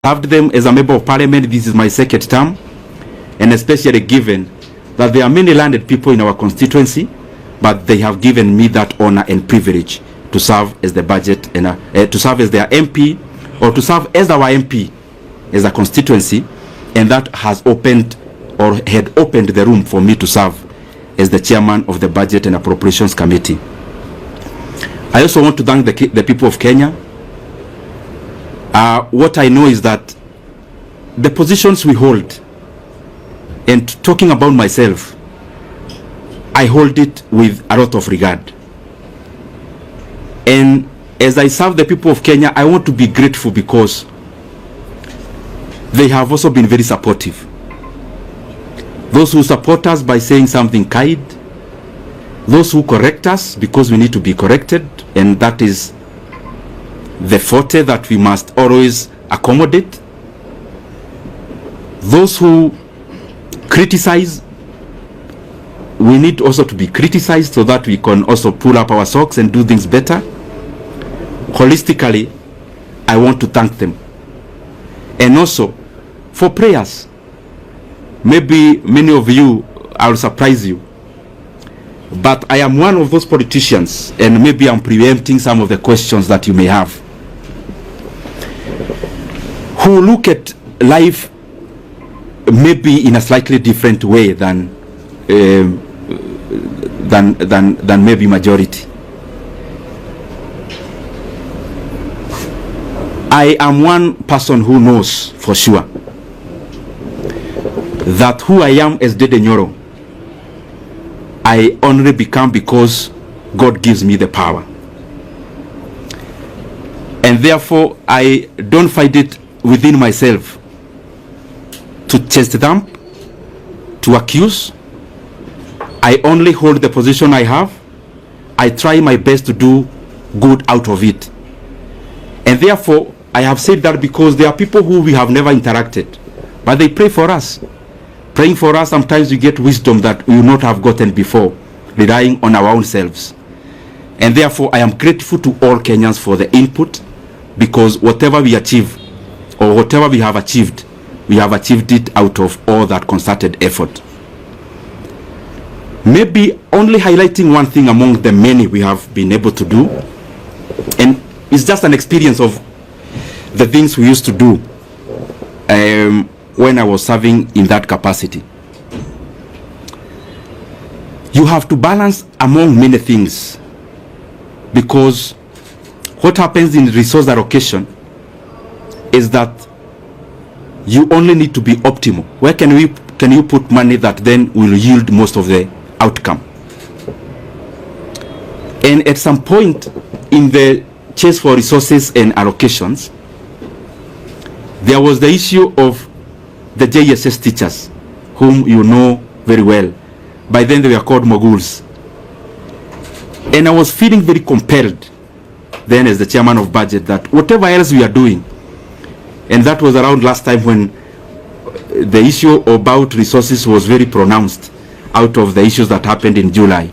served them as a member of parliament. This is my second term, and especially given that there are many landed people in our constituency, but they have given me that honor and privilege to serve as the budget and to serve as their MP, or to serve as our MP as a constituency, and that has opened or had opened the room for me to serve as the chairman of the Budget and Appropriations Committee. I also want to thank the people of Kenya. What I know is that the positions we hold, and talking about myself, I hold it with a lot of regard. And as I serve the people of Kenya, I want to be grateful because they have also been very supportive. Those who support us by saying something kind, those who correct us because we need to be corrected, and that is the forte that we must always accommodate. Those who criticize, we need also to be criticized so that we can also pull up our socks and do things better. Holistically, I want to thank them. And also for prayers. Maybe many of you, I'll surprise you, but I am one of those politicians, and maybe I'm preempting some of the questions that you may have, who look at life maybe in a slightly different way than maybe majority. I am one person who knows for sure that who I am as Ndindi Nyoro, I only become because God gives me the power. And therefore, I don't find it within myself to chest them, to accuse. I only hold the position I have. I try my best to do good out of it. And therefore, I have said that because there are people who we have never interacted, but they pray for us. Praying for us, sometimes we get wisdom that we would not have gotten before, relying on our own selves. And therefore, I am grateful to all Kenyans for the input, because whatever we achieve, or whatever we have achieved it out of all that concerted effort. Maybe only highlighting one thing among the many we have been able to do, and it's just an experience of the things we used to do when I was serving in that capacity. You have to balance among many things, because what happens in resource allocation is that you only need to be optimal. Where can you put money that then will yield most of the outcome? And at some point in the chase for resources and allocations, there was the issue of the JSS teachers, whom you know very well. By then they were called moguls. And I was feeling very compelled then as the chairman of budget that whatever else we are doing, and that was around last time when the issue about resources was very pronounced out of the issues that happened in July.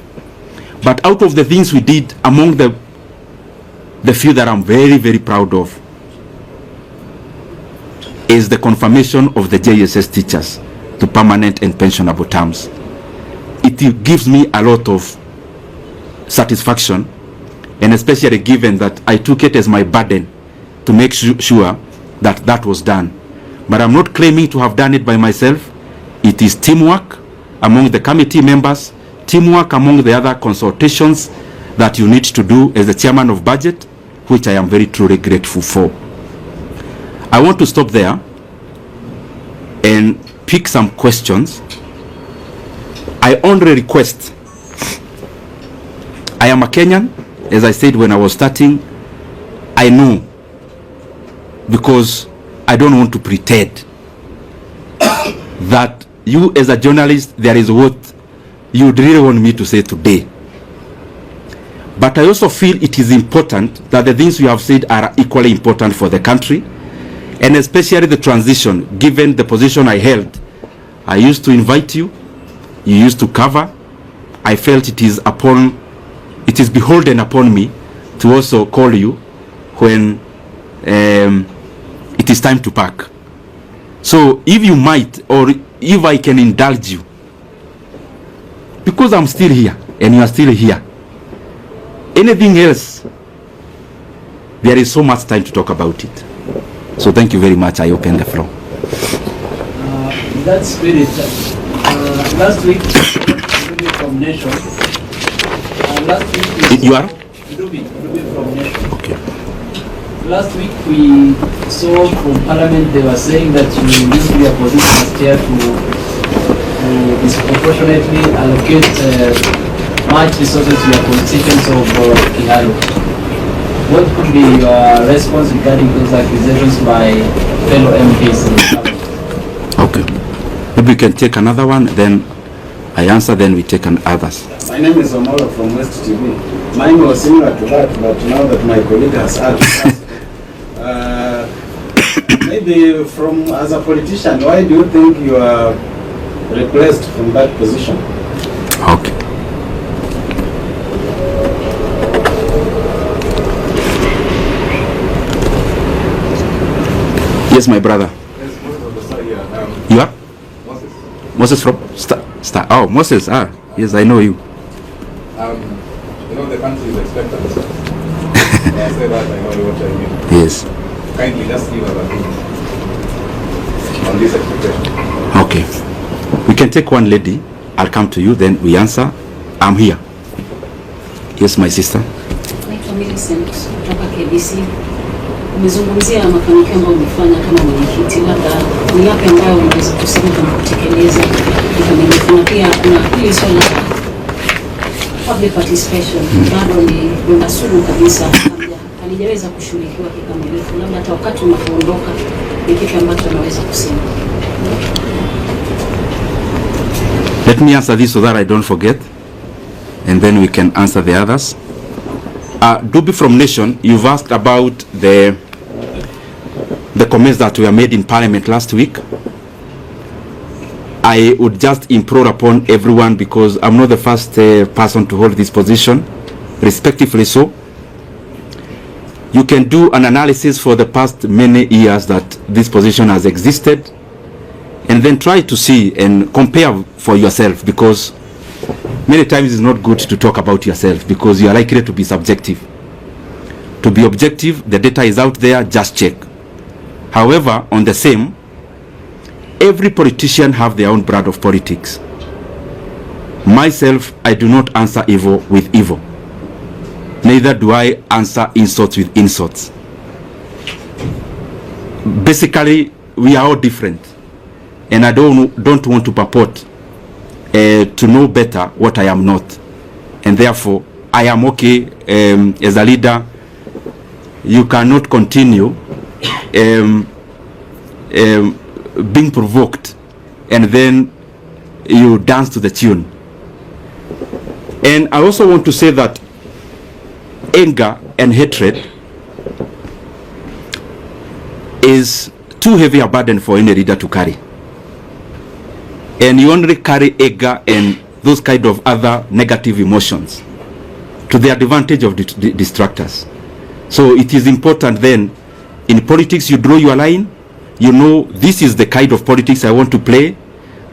But out of the things we did, among the few that I'm very, very proud of, is the confirmation of the JSS teachers to permanent and pensionable terms. It gives me a lot of satisfaction, and especially given that I took it as my burden to make sure that that was done. But I'm not claiming to have done it by myself. It is teamwork among the committee members, teamwork among the other consultations that you need to do as the chairman of budget, which I am very truly grateful for. I want to stop there and pick some questions. I only request, I am a Kenyan, as I said when I was starting. I know, because I don't want to pretend that you as a journalist, there is what you really want me to say today. But I also feel it is important that the things you have said are equally important for the country, and especially the transition, given the position I held. I used to invite you, you used to cover. I felt it is beholden upon me to also call you when it it is time to pack. So if you might, or if I can indulge you, because I'm still here and you are still here, anything else, there is so much time to talk about it. So thank you very much. I open the floor. In that spirit, last week, from Nation. Last week, you are? Ruby from Nation. Okay. Last week we saw from Parliament they were saying that you need to be a position chair to disproportionately allocate much resources to your constituents of Kiharu. What could be your response regarding those accusations by fellow MPs in Parliament? Okay. Maybe we can take another one, then I answer, then we take others. My name is Omolo from West TV. Mine was similar to that, but now that my colleague has asked, maybe from as a politician, why do you think you are replaced from that position? Okay. Yes, my brother. Yes, Moses on the side here. You are? Moses. Moses from Star. Oh, Moses. Ah, yes, I know you. You know the country is expectant. When I say that, I know what I mean. Yes. Kindly just give us a hint on this expectation. Okay. We can take one lady. I'll come to you, then we answer. I'm here. Yes, my sister. Naitwa Millicent kutoka KBC. Umezungumzia mafanikio ambayo umefanya kama mwenyekiti, labda ni yapi ambayo unaweza kusema kama kutekeleza kikamilifu, na pia kuna hili swala la public participation bado ni donda sugu kabisa, halijaweza kushughulikiwa kikamilifu, labda hata wakati unapoondoka ni kitu ambacho unaweza kusema. Let me answer this so that I don't forget, and then we can answer the others. Dubi from Nation, you've asked about the comments that were made in Parliament last week. I would just implore upon everyone, because I'm not the first person to hold this position, respectively so. You can do an analysis for the past many years that this position has existed, and then try to see and compare for yourself, because many times it's not good to talk about yourself, because you are likely to be subjective. To be objective, the data is out there, just check. However, on the same, every politician have their own brand of politics. Myself, I do not answer evil with evil. Neither do I answer insults with insults. Basically, we are all different, and I don't want to purport to know better what I am not, and therefore I am okay as a leader. You cannot continue being provoked and then you dance to the tune. And I also want to say that anger and hatred is too heavy a burden for any leader to carry. And you only carry anger and those kind of other negative emotions to the advantage of the distractors. So it is important then, in politics you draw your line, you know this is the kind of politics I want to play,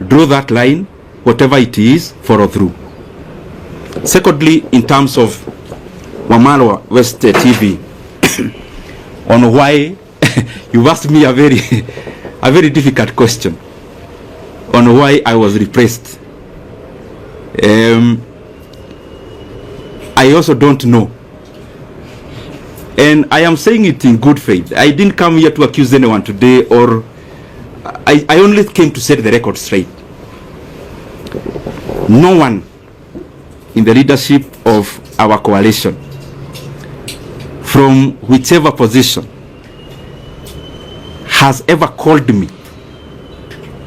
draw that line, whatever it is, follow through. Secondly, in terms of Wamalwa West TV, on why, you asked me a very difficult question on why I was repressed. I also don't know. And I am saying it in good faith. I didn't come here to accuse anyone today, or I only came to set the record straight. No one in the leadership of our coalition, from whichever position, has ever called me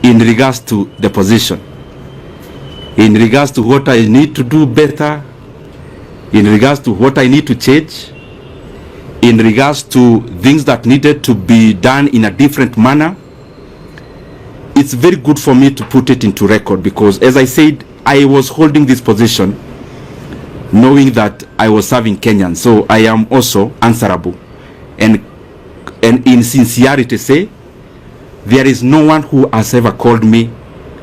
in regards to the position, in regards to what I need to do better, in regards to what I need to change, in regards to things that needed to be done in a different manner. It's very good for me to put it into record, because as I said, I was holding this position knowing that I was serving Kenyans, so I am also answerable. And and in sincerity say, there is no one who has ever called me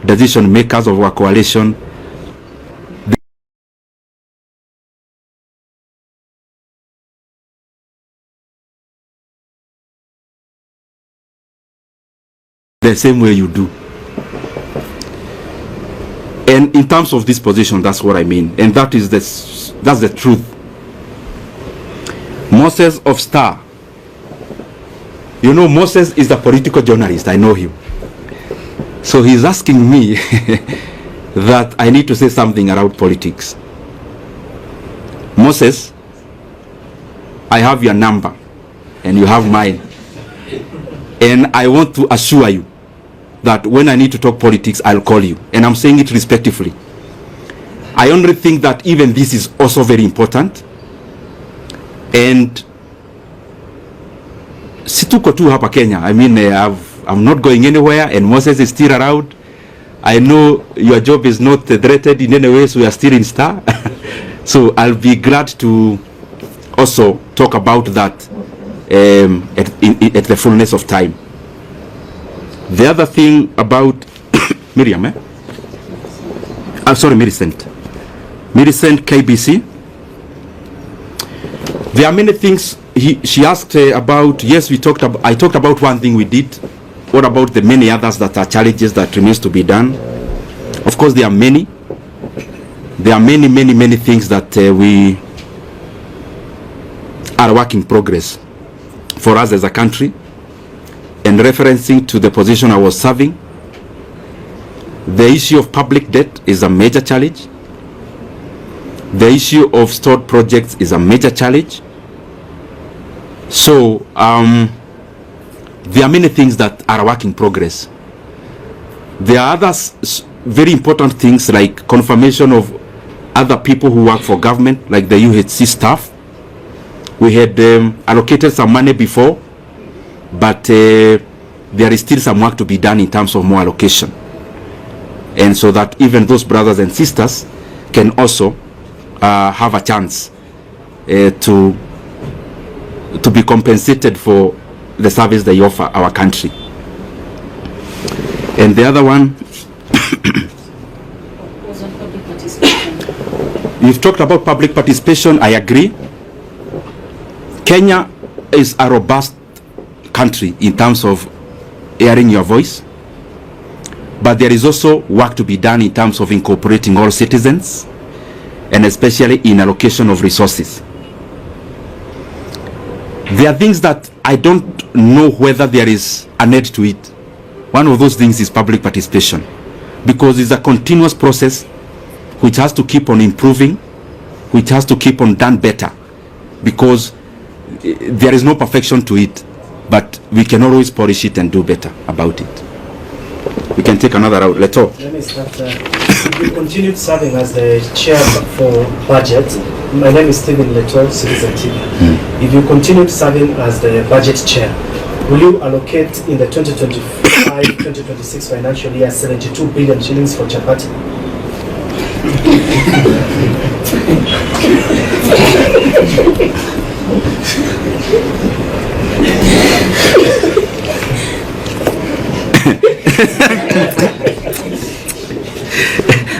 decision makers of our coalition. The same way you do. And in terms of this position, that's what I mean. And that's the truth. Moses of Star. You know, Moses is a political journalist. I know him. So he's asking me that I need to say something around politics. Moses, I have your number and you have mine. And I want to assure you that when I need to talk politics, I'll call you. And I'm saying it respectfully. I only think that even this is also very important. And situko tu hapa Kenya. I mean, I'm not going anywhere, and Moses is still around. I know your job is not threatened in any way, so we are still in Star. So I'll be glad to also talk about that at the fullness of time. The other thing about Miriam, I'm sorry, Millicent KBC. There are many things she asked about. Yes, I talked about one thing we did. What about the many others that are challenges that remains to be done? Of course, there are many. There are many things that we are work in progress for us as a country. And referencing to the position I was serving, the issue of public debt is a major challenge. The issue of stored projects is a major challenge. So there are many things that are a work in progress. There are others, very important things like confirmation of other people who work for government, like the UHC staff. We had allocated some money before, but there is still some work to be done in terms of more allocation. And so that even those brothers and sisters can also have a chance to be compensated for the service they offer our country. And the other one, was on public participation. you've talked about public participation. I agree. Kenya is a robust country in terms of hearing your voice, but there is also work to be done in terms of incorporating all citizens, and especially in allocation of resources. There are things that I don't know whether there is a need to it. One of those things is public participation, because it's a continuous process which has to keep on improving, which has to keep on done better, because there is no perfection to it, but we can always polish it and do better about it. We can take another route. Let's talk. Let me start. You continued serving as the chair for budget. My name is Stephen Leto, Citizen TV. If you continued serving as the budget chair, will you allocate in the 2025-2026 financial year 72 billion shillings for chapati?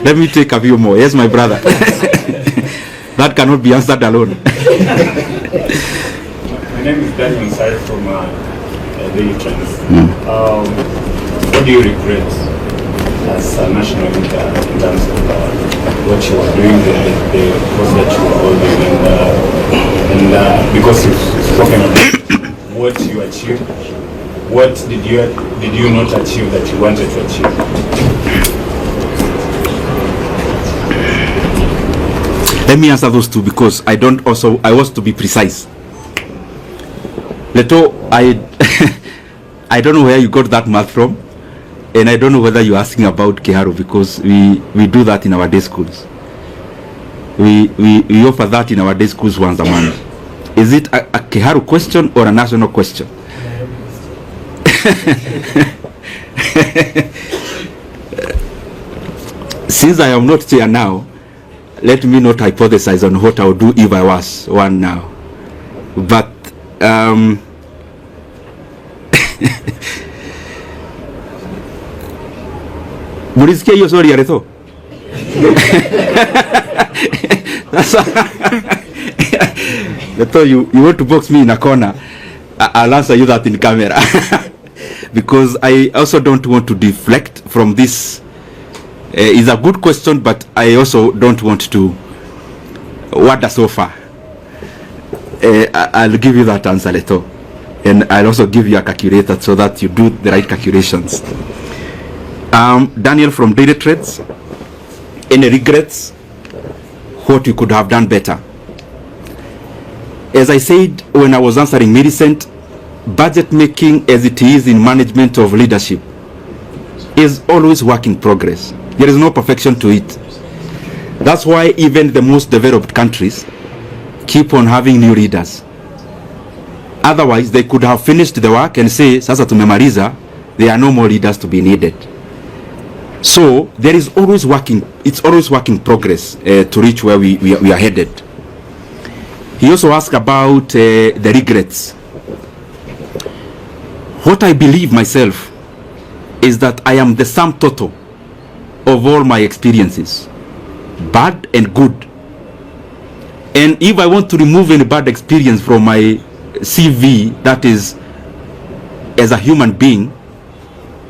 Let me take a few more. Yes, my brother. That cannot be answered alone. My name is Daniel Nsai from the Trans. What do you regret as a national leader in terms of what you are doing, the course that you are holding, and because you've spoken about what you achieved, what did you not achieve that you wanted to achieve? Let me answer those two, because I want to be precise. Leto, I don't know where you got that math from, and I don't know whether you're asking about Kiharu, because we do that in our day schools. We offer that in our day schools once a month. Is it a Kiharu question or a national question? Since I am not here now, let me not hypothesize on what I would do if I was one now. But Mulisikia hiyo sorry ya Retho? Retho, you want to box me in a corner. I'll answer you that in camera. Because I also don't want to deflect from this. It's a good question, but I also don't want to wonder so far. I'll give you that answer, Leto. And I'll also give you a calculator so that you do the right calculations. Daniel from Daily Trades. Any regrets? What you could have done better? As I said when I was answering Millicent, budget making as it is in management of leadership is always work in progress. There is no perfection to it. That's why even the most developed countries keep on having new leaders. Otherwise, they could have finished the work and say, sasa tumemaliza, there are no more leaders to be needed. So there is always it's always work in progress to reach where we are headed. He also asked about the regrets. What I believe myself is that I am the sum total of all my experiences, bad and good. And if I want to remove any bad experience from my CV, that is, as a human being,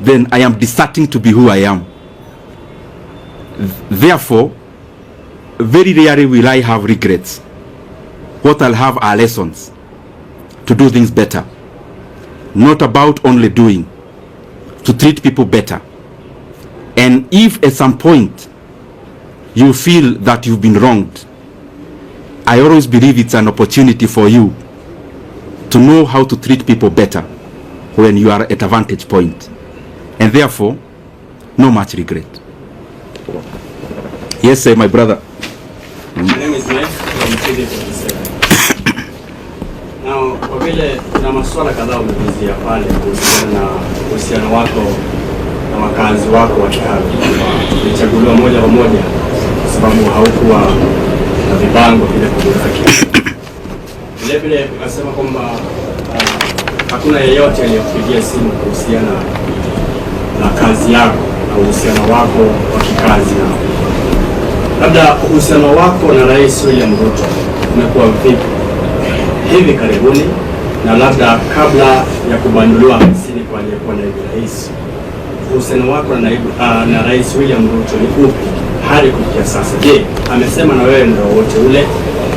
then I am deserting to be who I am. Therefore, very rarely will I have regrets. What I'll have are lessons to do things better. Not about only doing, to treat people better. And if at some point you feel that you've been wronged, I always believe it's an opportunity for you to know how to treat people better when you are at a vantage point. And therefore, no much regret. Yes, sir, my brother. My name is Mike from CD27. Now, kwa vile kuna masuala kadhaa umeguzia pale kuhusiana na uhusiano wako na wakazi wako wa Kiharu. Ulichaguliwa moja kwa moja kwa sababu haukuwa na vibango vile kuguza. Vile vile ukasema kwamba hakuna yeyote aliyekupigia simu kuhusiana na kazi yako na uhusiano wako wa kikazi. Na labda uhusiano wako na Rais William Ruto umekuwa vipi hivi karibuni, na labda kabla ya kubanduliwa hamsini kwa aliyekuwa naibu rais, uhusiano wako na Rais William Ruto ni upi hadi kufikia sasa? Je, amesema na wewe ndio wote ule?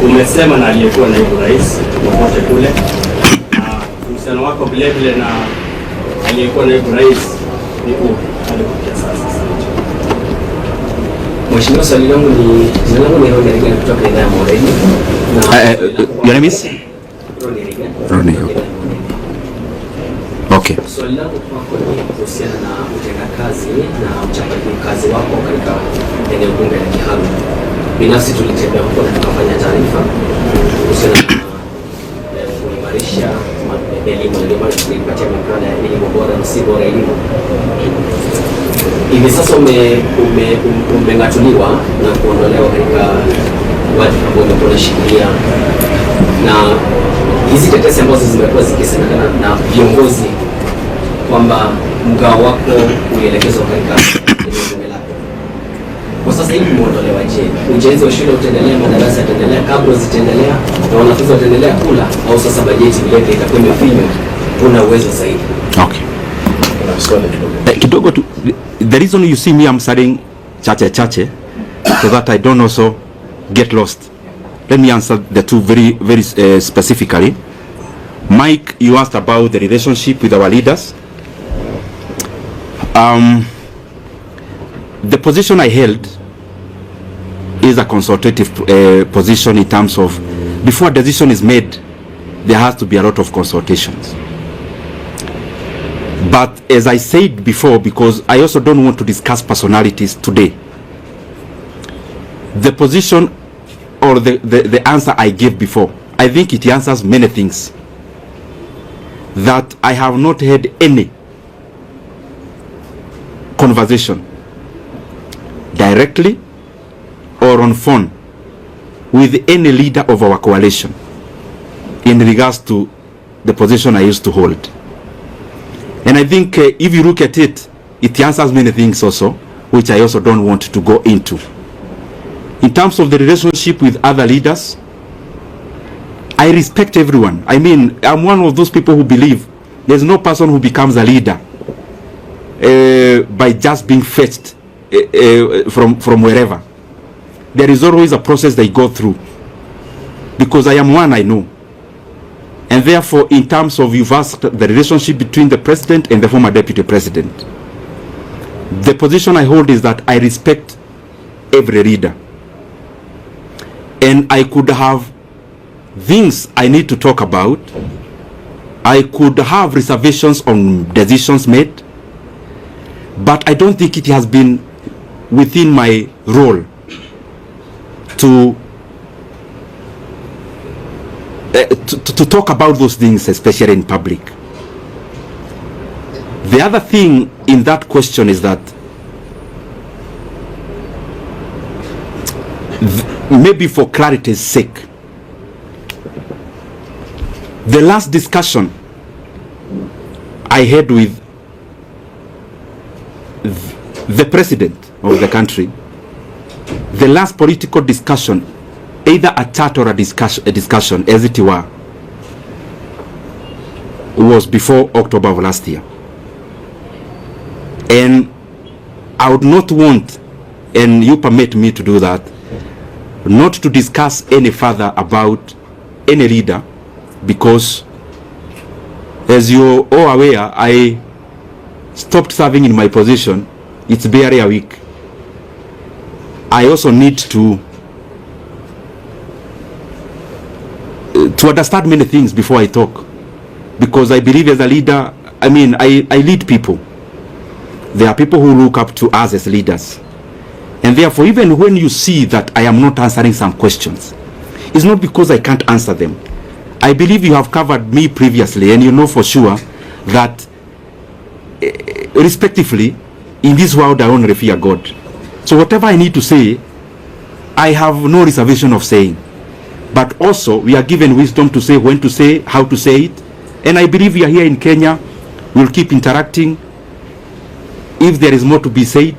Umesema na aliyekuwa naibu rais wote kule? Uhusiano wako vile vile na aliyekuwa naibu rais ni upi hadi kufikia sasa? Mheshimiwa, swali langu ni jina langu ni Ronnie Regan kutoka idara ya Moreni. Your name is? Ronnie Regan. Ronnie. Okay. Swali langu kwako ni kuhusiana na utendakazi na mchakato kazi wako katika eneo bunge la Kiharu. Binafsi tulitembea huko na tukafanya taarifa kuhusiana na kuimarisha elimu, ndio maana tulipatia makala ya elimu bora na si bora elimu. Hivi sasa umeng'atuliwa na kuondolewa katika wadhifa ambao umekuwa unashikilia, na hizi tetesi ambazo zimekuwa zikisemekana na viongozi kwamba mgao wako ulielekezwa katika eneo lako. Kwa sasa hivi umeondolewa, je, ujenzi wa shule utaendelea, madarasa yataendelea, kabla zitaendelea na wanafunzi wataendelea kula, au sasa bajeti vile itakuwa imefinywa, una uwezo zaidi? Okay. Kidogo tu, the reason you see me answering chache so that I don't also get lost. Let me answer the two very specifically. Mike, you asked about the relationship with our leaders. The position I held is a consultative position in terms of before a decision is made, there has to be a lot of consultations. But as I said before, because I also don't want to discuss personalities today, the position or the answer I gave before, I think it answers many things. That I have not had any conversation directly or on phone with any leader of our coalition in regards to the position I used to hold. And I think if you look at it, it answers many things also. which I also don't want to go into. In terms of the relationship with other leaders, I respect everyone. I mean, I'm one of those people who believe there's no person who becomes a leader by just being fetched from wherever. There is always a process they go through. Because I am one, I know. And therefore, in terms of, you've asked the relationship between the president and the former deputy president, the position I hold is that I respect every leader. And I could have things I need to talk about. I could have reservations on decisions made, but I don't think it has been within my role to talk about those things, especially in public. The other thing in that question is that maybe for clarity's sake, the last discussion I had with the president of the country, the last political discussion, either a chat or a discussion, as it were, was before October of last year. And I would not want, and you permit me to do that, not to discuss any further about any leader, because as you're all aware, I stopped serving in my position. It's barely a week. I also need to understand many things before I talk, because I believe as a leader, I mean, I lead people. There are people who look up to us as leaders, and therefore even when you see that I am not answering some questions, it's not because I can't answer them. I believe you have covered me previously, and you know for sure that respectively, in this world I only fear God. So whatever I need to say, I have no reservation of saying. But also, we are given wisdom to say when to say, how to say it. And I believe we are here in Kenya. We'll keep interacting. If there is more to be said,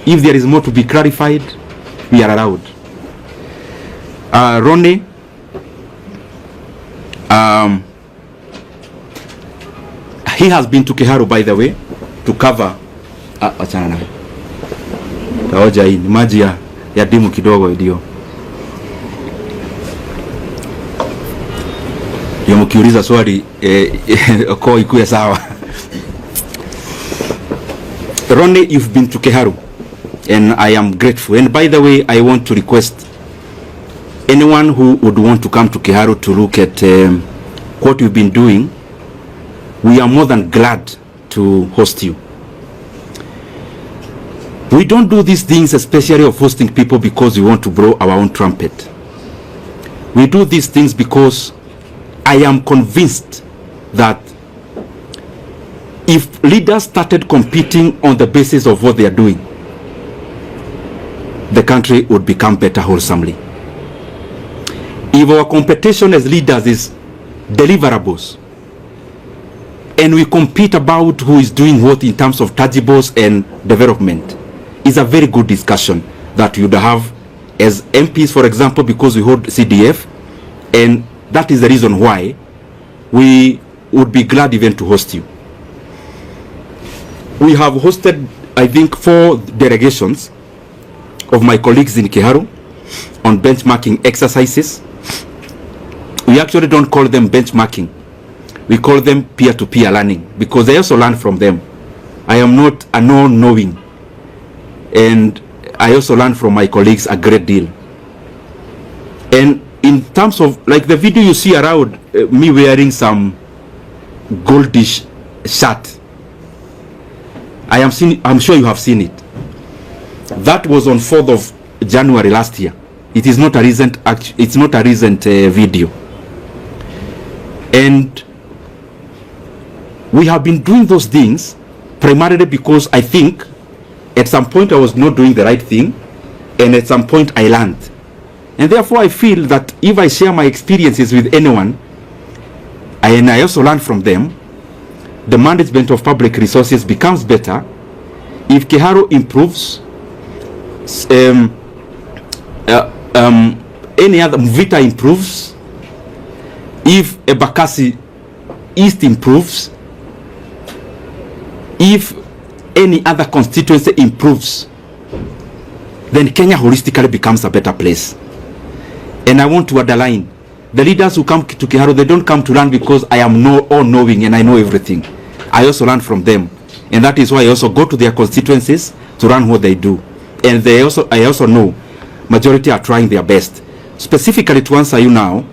if there is more to be clarified, we are allowed. Ronnie, he has been to Kiharu, by the way, to cover achana nayo. Taoja hii ni maji ya dimu kidogo ndio. Ndio mkiuliza swali kwa ikuwe sawa. Ronnie, you've been to Kiharu and I am grateful. And by the way, I want to request anyone who would want to come to Kiharu to look at what you've been doing. We are more than glad to host you. We don't do these things, especially of hosting people, because we want to blow our own trumpet. We do these things because I am convinced that if leaders started competing on the basis of what they are doing, the country would become better wholesomely. If our competition as leaders is deliverables, and we compete about who is doing what in terms of tangibles and development, is a very good discussion that you would have as MPs, for example, because we hold CDF, and that is the reason why we would be glad even to host you. We have hosted, I think, 4 delegations of my colleagues in Kiharu on benchmarking exercises. We actually don't call them benchmarking. We call them peer-to-peer learning, because I also learn from them. I am not a non-knowing, and I also learn from my colleagues a great deal. And in terms of, like the video you see around, me wearing some goldish shirt, I'm sure you have seen it. That was on 4th of January last year. It is not a recent video. And we have been doing those things primarily because I think at some point I was not doing the right thing, and at some point I learned. And therefore I feel that if I share my experiences with anyone, and I also learn from them, the management of public resources becomes better. If Keharo improves, any other Mvita improves, if Embakasi East improves, if any other constituency improves, then Kenya holistically becomes a better place. And I want to underline, the leaders who come to Keharo, they don't come to learn because I am all-knowing and I know everything. I also learn from them. And that is why I also go to their constituencies to learn what they do. And I also know majority are trying their best. Specifically to answer you now,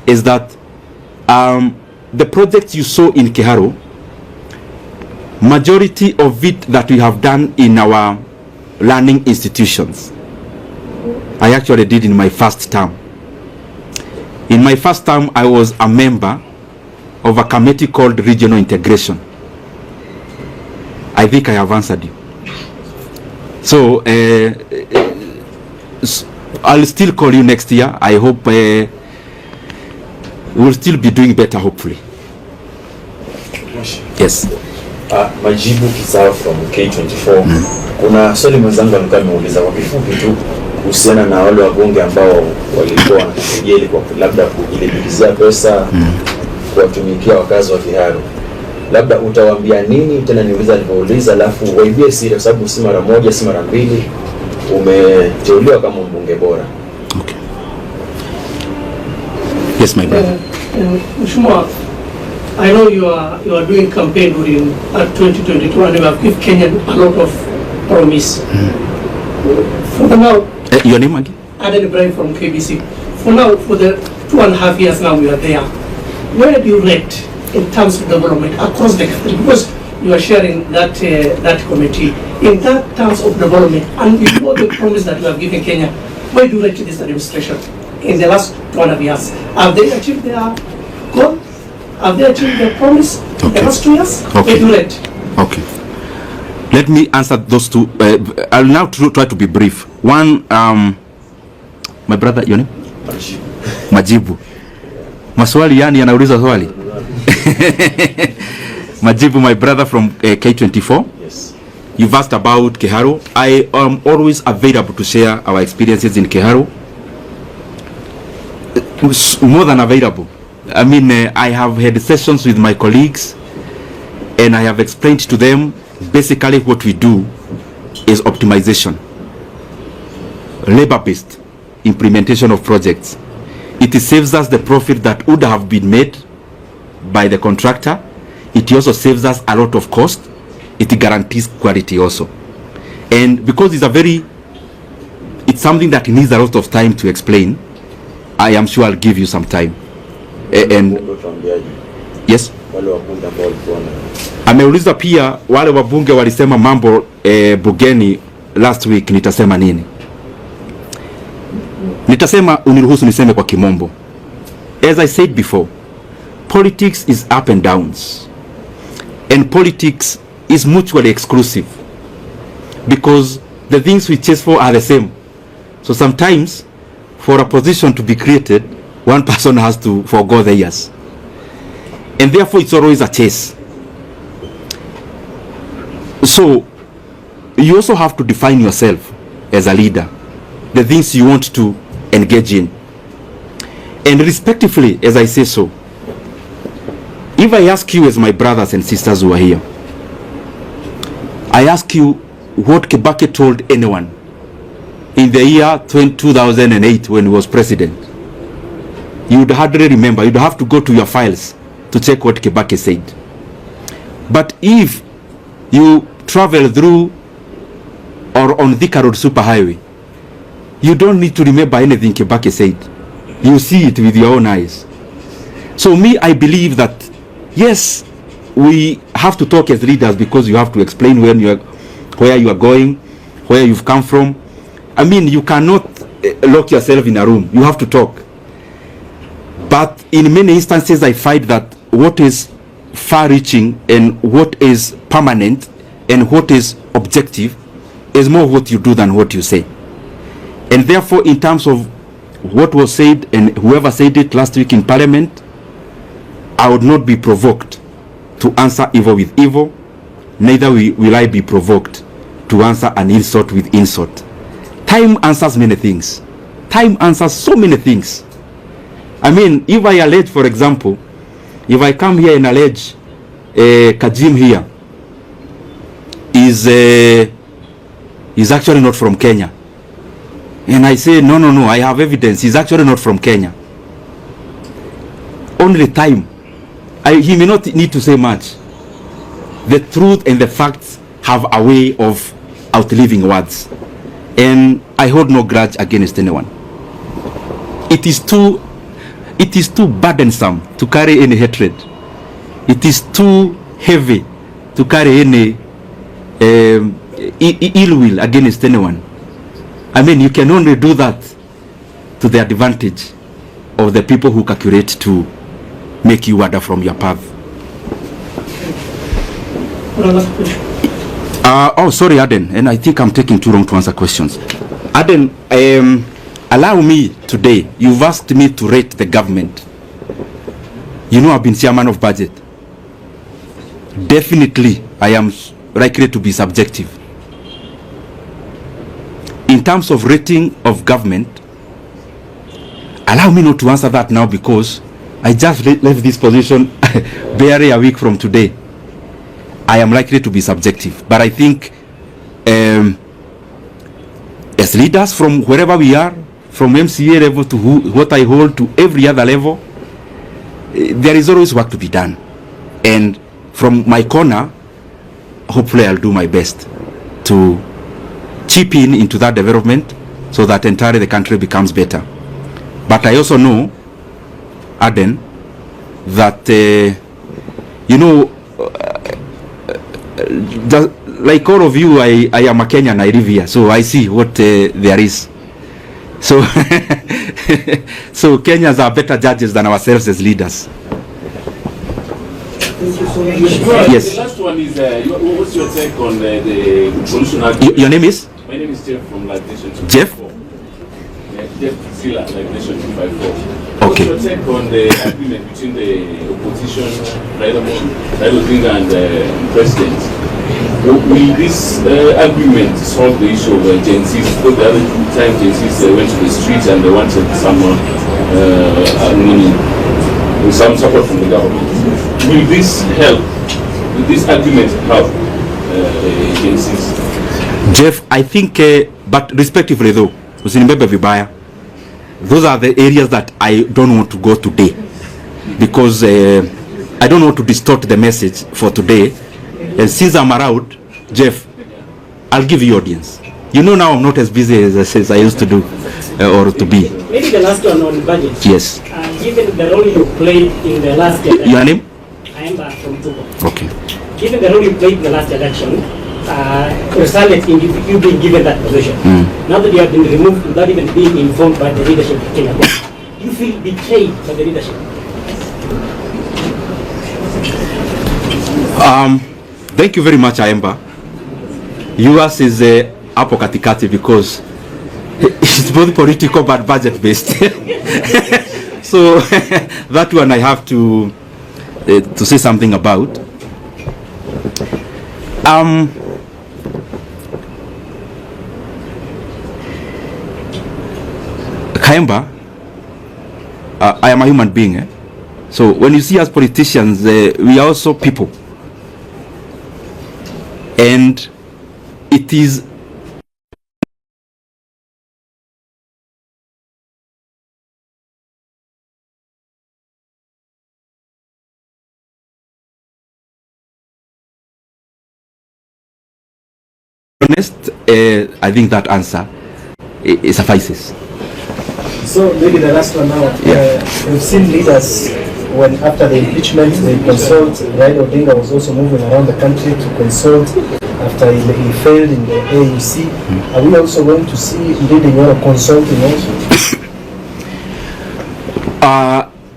is that the projects you saw in Keharo, majority of it that we have done in our learning institutions, I actually did in my first term. In my first term, I was a member of a committee called Regional Integration. I think I have answered you. So I'll still call you next year. I hope we'll still be doing better, hopefully. Yes. Majibu Kisao from K24. Kuna swali mwenzangu alikuwa ameuliza kwa kifupi tu kuhusiana na wale wabunge ambao walikuwa wanakejeli kwa labda kujilipizia pesa kuwatumikia wakazi wa Keharo. Labda utawaambia nini? Tena niuliza alivyouliza, alafu waibie siri kwa sababu si mara moja si mara mbili umeteuliwa kama mbunge bora. Okay. Yes, my brother. Mheshimiwa, I know you are doing campaign during 2022 and you have given Kenya a lot of promise. For now, your name again? Aden Ibrahim from KBC. For now, for the 2.5 years now we are there, where do you rate in terms of development across the country? Because you are sharing that that committee in that terms of development, and with all the promise that you have given Kenya, where do you rate this administration in the last 2.5 years? Have they achieved their goal? Have they achieved their promise in the last 2 years? Okay. Where do you rate? Okay. Let me answer those two. I'll now try to be brief. One, my brother, your name? Majibu. Maswali yani anauliza swali. Majibu, my brother from K24. Yes. You've asked about Keharo. I am always available to share our experiences in Keharo. More than available. I mean, I have had sessions with my colleagues and I have explained to them basically what we do is optimization, labor-based implementation of projects. It saves us the profit that would have been made by the contractor. It also saves us a lot of cost. It guarantees quality also. And because it's something that needs a lot of time to explain, I am sure I'll give you some time. And yes, ameuliza pia wale wabunge walisema mambo bugeni last week, nitasema nini? Nitasema, uniruhusu niseme kwa kimombo. As I said before, politics is up and downs, and politics is mutually exclusive because the things we chase for are the same. So sometimes for a position to be created, one person has to forgo theirs, and therefore it's always a chase. So you also have to define yourself as a leader, the things you want to engage in, and respectively, as I say so. If I ask you, as my brothers and sisters who are here, I ask you what Kibaki told anyone in the year 2008 when he was president, you would hardly remember. You'd have to go to your files to check what Kibaki said. But if you travel through or on Thika Road Superhighway, you don't need to remember anything Kibaki said. You see it with your own eyes. So me, I believe that yes, we have to talk as leaders because you have to explain where you are going, where you've come from. I mean, you cannot lock yourself in a room. You have to talk. But in many instances, I find that what is far-reaching and what is permanent and what is objective is more what you do than what you say. And therefore, in terms of what was said and whoever said it last week in Parliament, I would not be provoked to answer evil with evil, neither will I be provoked to answer an insult with insult. Time answers many things. Time answers so many things. I mean, if I allege, for example, if I come here and allege Kajim here is actually not from Kenya, and I say no, I have evidence, he's actually not from Kenya. Only time. He may not need to say much. The truth and the facts have a way of outliving words, and I hold no grudge against anyone. It is too burdensome to carry any hatred. It is too heavy to carry any ill will against anyone. I mean, you can only do that to the advantage of the people who calculate to make you wander from your path. Oh, sorry, Aden, and I think I'm taking too long to answer questions. Aden, allow me today. You've asked me to rate the government. You know, I've been chairman of budget. Definitely, I am likely to be subjective. In terms of rating of government, allow me not to answer that now because I just left this position barely a week from today. I am likely to be subjective, but I think as leaders from wherever we are, from MCA level to what I hold to every other level, there is always work to be done. And from my corner, hopefully I'll do my best to chip in into that development so that entirely the country becomes better. But I also know, Aden, that, like all of you, I am a Kenyan, I live here, so I see what there is. So, so Kenyans are better judges than ourselves as leaders. Yes. The last one is, what's your take on the solution agreement? Your name is? My name is Jeff from Live Nation 254. Jeff? Yeah, Jeff Zilla, Live Nation 254. Okay. What's your take on the agreement between the opposition, Raila Odinga, and the president? Will this agreement solve the issue of Gen Zs? Because the other time Gen Zs went to the streets and they wanted some support from the government. Will this help? Will this agreement help Gen Zs? Jeff, I think, but respectively though, those are the areas that I don't want to go today because I don't want to distort the message for today. And since I'm around, Jeff, I'll give you audience. You know now I'm not as busy as I used to do or to be. Maybe the last one on budget. Yes. Given the role you played in the last election. Your name? I am from Togo. Okay. Given the role you played in the last election, resulted in you being given that position. Now that you have been removed without even being informed by the leadership of Kenya, you feel betrayed by the leadership? Thank you very much, Aemba. Yours is hapo katikati because it's both political but budget based. So that one I have to say something about. Kaemba, I am a human being. So when you see us politicians, we are also people. And it is honest, I think that answer it suffices. So maybe the last one now. We've seen leaders when after the impeachment they consult. Raila Odinga was also moving around the country to consult after he failed in the AUC. Are we also going to see Ndindi Nyoro consulting also?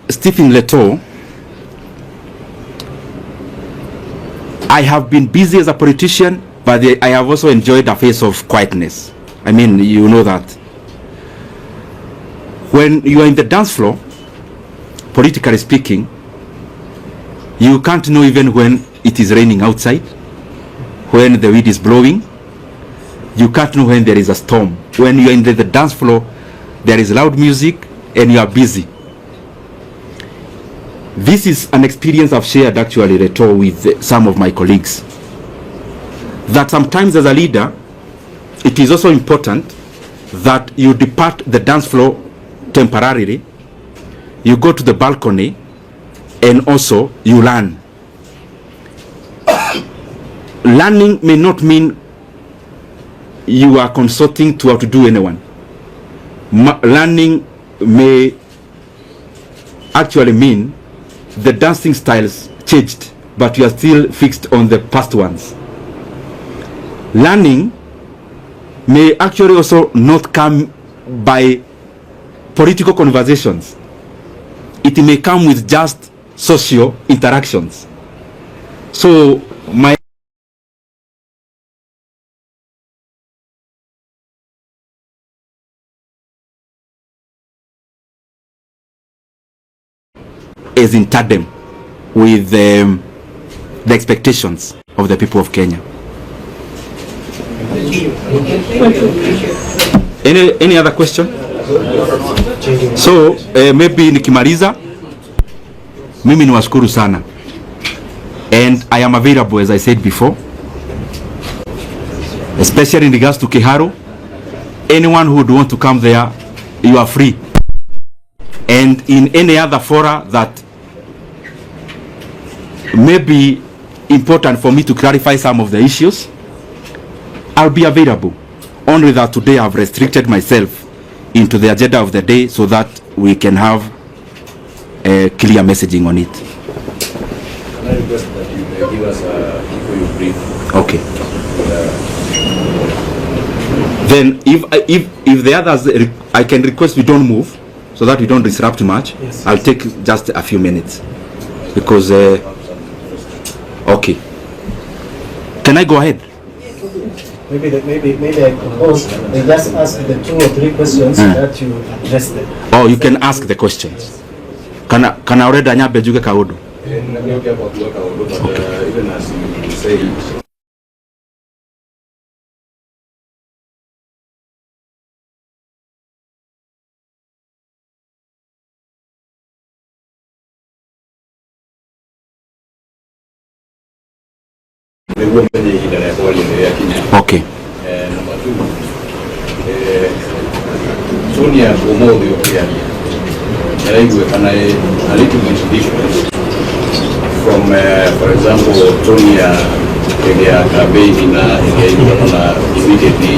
Stephen Leto, I have been busy as a politician, but I have also enjoyed a phase of quietness. I mean, you know that. When you are in the dance floor, politically speaking, you can't know even when it is raining outside, when the wind is blowing, you can't know when there is a storm. When you're in the dance floor, there is loud music and you are busy. This is an experience I've shared actually, Reto, with some of my colleagues. That sometimes as a leader, it is also important that you depart the dance floor temporarily, you go to the balcony, and also you learn. Learning may not mean you are consulting to outdo anyone. Learning may actually mean the dancing styles changed, but you are still fixed on the past ones. Learning may actually also not come by political conversations. It may come with just social interactions. So my is in tandem with the expectations of the people of Kenya. Any other question? So maybe nikimaliza, mimi niwashukuru sana, and I am available as I said before, especially in regards to Kiharu. Anyone who would want to come there, you are free. And in any other fora that may be important for me to clarify some of the issues, I'll be available. Only that today I've restricted myself into the agenda of the day so that we can have a clear messaging on it. Can I request that you may give us before you brief? Okay. Then if the others, I can request we don't move so that we don't disrupt much. Yes. I'll take just a few minutes because okay. Can I go ahead? Maybe I propose they just ask the 2 or 3 questions that you address them. Oh, you can ask the questions. Can already anyabe juge kaudu. Even as you say, okay. Number 2, Sonia Gomodio a little bit different from, for example, Sonia campaign immediately.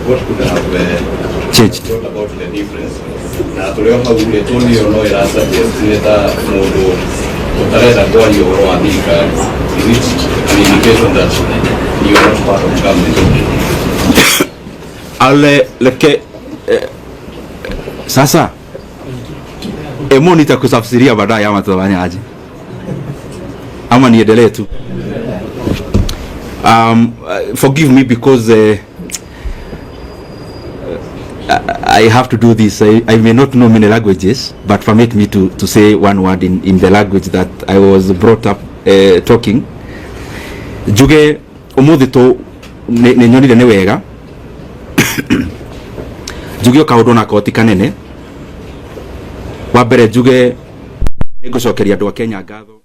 What could have changed about the difference? Now, to have a Tony or no, as a modo. Is it an indication that you are not part of government? Sasa emo nitakusafsiria baadaye ama tutafanya aje? Ama niendelee tu? Forgive me because I have to do this. I may not know many languages, but permit me to say one word in the language that I was brought up talking. Juge umuthi to ne nyonire ne wega. Juge okaundu na koti kanene. Wa mbere juge ngucokeria andu a Kenya ngatho.